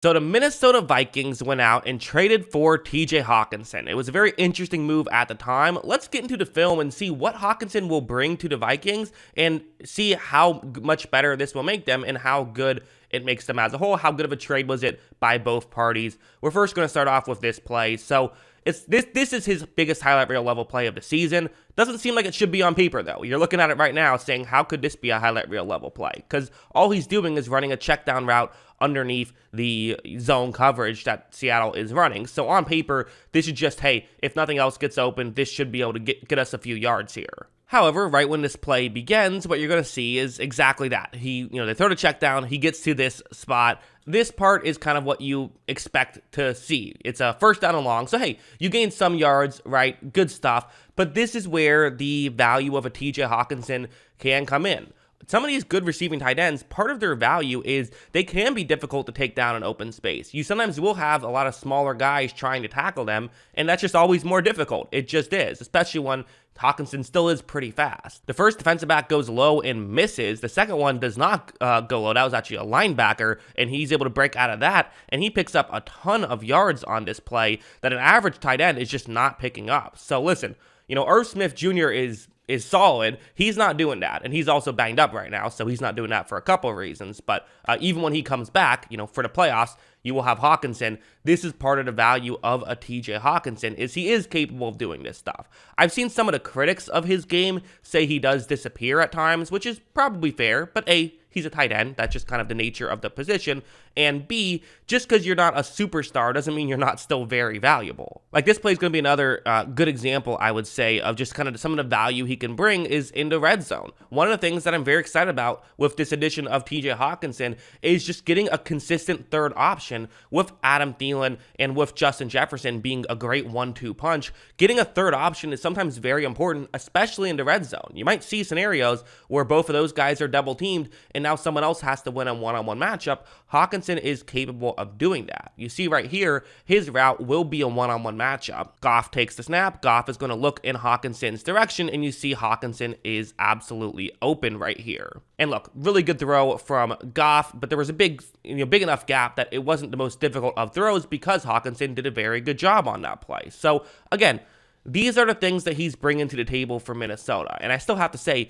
So the Minnesota Vikings went out and traded for TJ Hockenson. It was a very interesting move at the time. Let's get into the film and see what Hockenson will bring to the Vikings and see how much better this will make them and how good it makes them as a whole. How good of a trade was it by both parties? We're first going to start off with this play. So this is his biggest highlight reel level play of the season. Doesn't seem like it should be on paper, though. You're looking at it right now saying, how could this be a highlight reel level play? Because all he's doing is running a check down route underneath the zone coverage that Seattle is running. So on paper, this is just, hey, if nothing else gets open, this should be able to get us a few yards here. However, right when this play begins, what you're going to see is exactly that. They throw the check down, he gets to this spot. This part is kind of what you expect to see. It's a first down and long. So, hey, you gain some yards, right? Good stuff. But this is where the value of a TJ Hockenson can come in. Some of these good receiving tight ends, part of their value is they can be difficult to take down in open space. You sometimes will have a lot of smaller guys trying to tackle them, and that's just always more difficult. It just is, especially when Hockenson still is pretty fast. The first defensive back goes low and misses. The second one does not go low. That was actually a linebacker, and he's able to break out of that, and he picks up a ton of yards on this play that an average tight end is just not picking up. So listen, Irv Smith Jr. is solid. He's not doing that, and he's also banged up right now, so he's not doing that for a couple of reasons. But even when he comes back, for the playoffs, you will have Hockenson. This is part of the value of a TJ Hockenson, is he is capable of doing this stuff. I've seen some of the critics of his game say he does disappear at times, which is probably fair, but A, he's a tight end. That's just kind of the nature of the position. And B, just because you're not a superstar doesn't mean you're not still very valuable. Like, this play is going to be another good example, I would say, of just kind of some of the value he can bring is in the red zone. One of the things that I'm very excited about with this addition of TJ Hockenson is just getting a consistent third option with Adam Thielen and with Justin Jefferson being a great 1-2 punch. Getting a third option is sometimes very important, especially in the red zone. You might see scenarios where both of those guys are double teamed and now someone else has to win a one-on-one matchup. Hockenson is capable of doing that. You see right here, his route will be a one-on-one matchup. Goff takes the snap. Goff is going to look in Hockenson's direction, and you see Hockenson is absolutely open right here. And look, really good throw from Goff, but there was a big enough gap that it wasn't the most difficult of throws because Hockenson did a very good job on that play. So again, these are the things that he's bringing to the table for Minnesota. And I still have to say,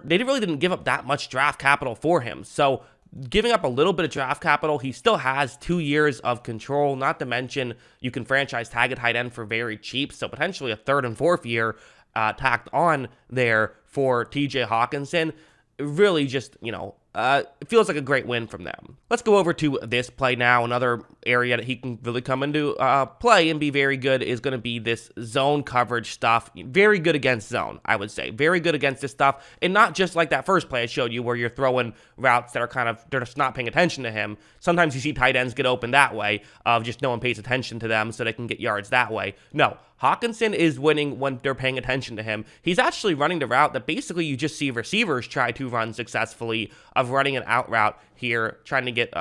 they really didn't give up that much draft capital for him. So giving up a little bit of draft capital, he still has 2 years of control, not to mention you can franchise tag a tight end for very cheap. So potentially a third and fourth year tacked on there for TJ Hockenson. Really just, it feels like a great win from them. Let's go over to this play now. Another area that he can really come into play and be very good is going to be this zone coverage stuff. Very good against zone, I would say. Very good against this stuff. And not just like that first play I showed you where you're throwing routes that are they're just not paying attention to him. Sometimes you see tight ends get open that way of just no one pays attention to them so they can get yards that way. No, Hockenson is winning when they're paying attention to him. He's actually running the route that basically you just see receivers try to run successfully, of running an out route here, trying to get,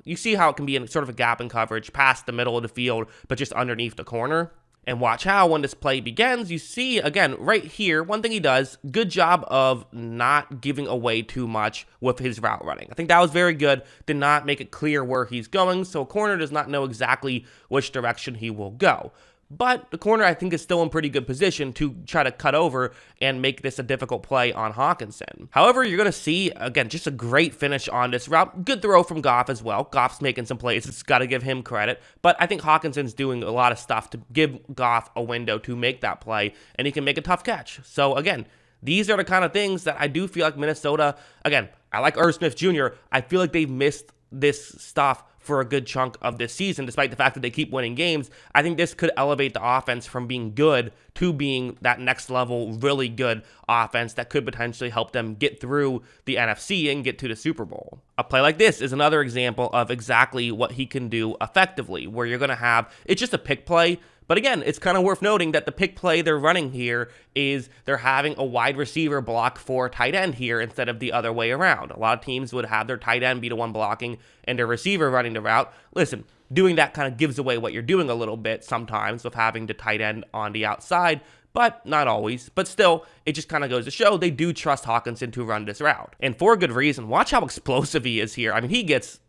you see how it can be in sort of a gap in coverage past the middle of the field, but just underneath the corner. And watch how when this play begins, you see, again, right here, one thing he does, good job of not giving away too much with his route running. I think that was very good. Did not make it clear where he's going, so a corner does not know exactly which direction he will go. But the corner, I think, is still in pretty good position to try to cut over and make this a difficult play on Hockenson. However, you're going to see, again, just a great finish on this route. Good throw from Goff as well. Goff's making some plays. It's got to give him credit. But I think Hockenson's doing a lot of stuff to give Goff a window to make that play, and he can make a tough catch. So, again, these are the kind of things that I do feel like Minnesota, again, I like Irv Smith Jr. I feel like they've missed this stuff for a good chunk of this season, despite the fact that they keep winning games. I think this could elevate the offense from being good to being that next level, really good offense that could potentially help them get through the NFC and get to the Super Bowl. A play like this is another example of exactly what he can do effectively, where you're going to have, it's just a pick play. But again, it's kind of worth noting that the pick play they're running here is they're having a wide receiver block for tight end here instead of the other way around. A lot of teams would have their tight end be the one blocking and their receiver running the route. Listen, doing that kind of gives away what you're doing a little bit sometimes with having the tight end on the outside, but not always. But still, it just kind of goes to show they do trust Hockenson to run this route. And for a good reason. Watch how explosive he is here. I mean, he gets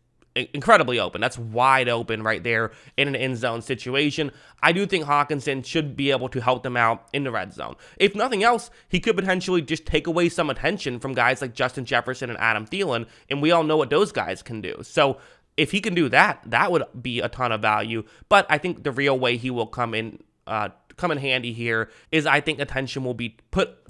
incredibly open. That's wide open right there in an end zone situation. I do think Hockenson should be able to help them out in the red zone. If nothing else, he could potentially just take away some attention from guys like Justin Jefferson and Adam Thielen, and we all know what those guys can do. So if he can do that, that would be a ton of value. But I think the real way he will come in handy here is I think attention will be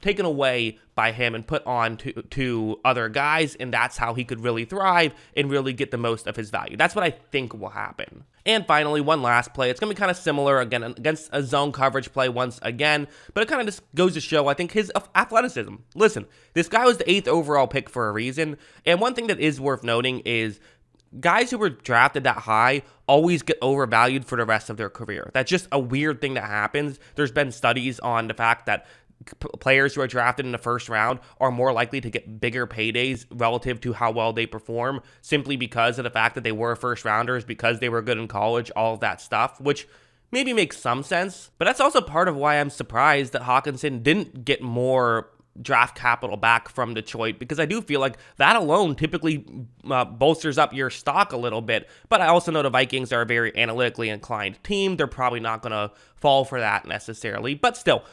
taken away by him and put on to other guys, and that's how he could really thrive and really get the most of his value. That's what I think will happen. And finally, one last play. It's going to be kind of similar, again, against a zone coverage play once again, but it kind of just goes to show, I think, his athleticism. Listen, this guy was the 8th overall pick for a reason, and one thing that is worth noting is guys who were drafted that high always get overvalued for the rest of their career. That's just a weird thing that happens. There's been studies on the fact that players who are drafted in the first round are more likely to get bigger paydays relative to how well they perform, simply because of the fact that they were first rounders, because they were good in college, all of that stuff, which maybe makes some sense. But that's also part of why I'm surprised that Hockenson didn't get more draft capital back from Detroit, because I do feel like that alone typically bolsters up your stock a little bit. But I also know the Vikings are a very analytically inclined team. They're probably not going to fall for that necessarily, but still.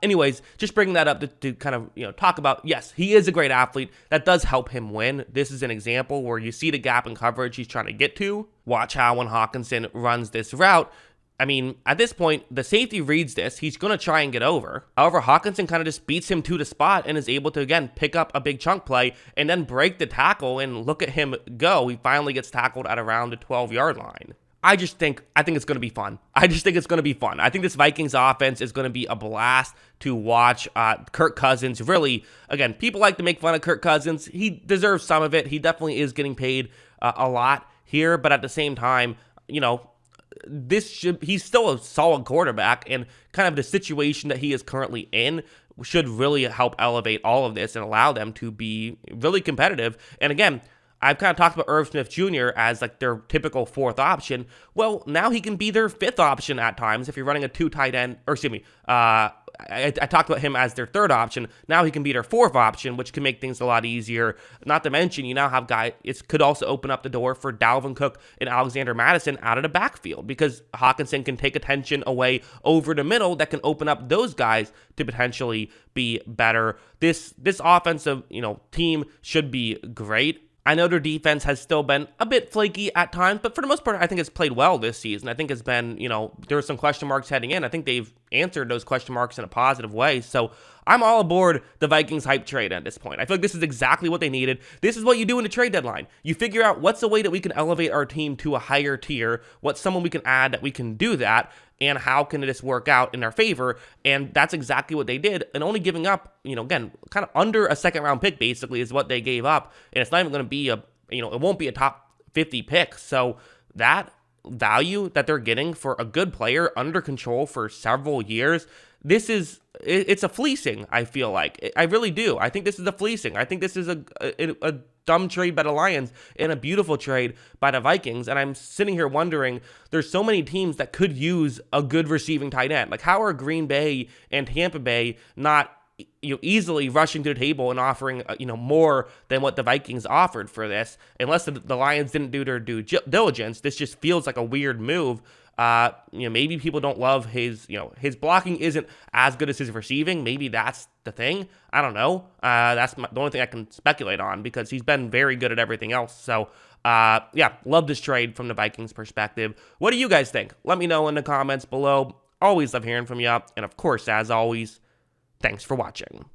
Anyways, just bringing that up to kind of talk about, yes, he is a great athlete. That does help him win. This is an example where you see the gap in coverage he's trying to get to. Watch how when Hockenson runs this route, I mean, at this point, the safety reads this. He's going to try and get over. However, Hockenson kind of just beats him to the spot and is able to, again, pick up a big chunk play and then break the tackle, and look at him go. He finally gets tackled at around the 12-yard line. I think it's going to be fun. I just think it's going to be fun. I think this Vikings offense is going to be a blast to watch. Kirk Cousins, really, again, people like to make fun of Kirk Cousins. He deserves some of it. He definitely is getting paid a lot here, but at the same time, he's still a solid quarterback, and kind of the situation that he is currently in should really help elevate all of this and allow them to be really competitive. And again, I've kind of talked about Irv Smith Jr. as like their typical 4th option. Well, now he can be their 5th option at times if you're running a 2 tight end, or excuse me, I talked about him as their 3rd option. Now he can be their 4th option, which can make things a lot easier. Not to mention, you now have guys, it could also open up the door for Dalvin Cook and Alexander Mattison out of the backfield, because Hockenson can take attention away over the middle. That can open up those guys to potentially be better. This offensive, team should be great. I know their defense has still been a bit flaky at times, but for the most part, I think it's played well this season. I think it's been, there were some question marks heading in. I think they've answered those question marks in a positive way. So I'm all aboard the Vikings hype trade at this point. I feel like this is exactly what they needed. This is what you do in the trade deadline. You figure out what's the way that we can elevate our team to a higher tier, what's someone we can add that we can do that, and how can this work out in our favor. And that's exactly what they did. And only giving up, again, kind of under a 2nd round pick basically is what they gave up. And it's not even going to be it won't be a top 50 pick. So that value that they're getting for a good player under control for several years, it's a fleecing, I feel like. I really do. I think this is a fleecing. I think this is a dumb trade by the Lions and a beautiful trade by the Vikings. And I'm sitting here wondering, there's so many teams that could use a good receiving tight end. Like, how are Green Bay and Tampa Bay not easily rushing to the table and offering more than what the Vikings offered for this? Unless the Lions didn't do their due diligence, this just feels like a weird move. Maybe people don't love his blocking isn't as good as his receiving. Maybe that's the thing. I don't know. That's the only thing I can speculate on, because he's been very good at everything else. So, love this trade from the Vikings perspective. What do you guys think? Let me know in the comments below. Always love hearing from you. And of course, as always, thanks for watching.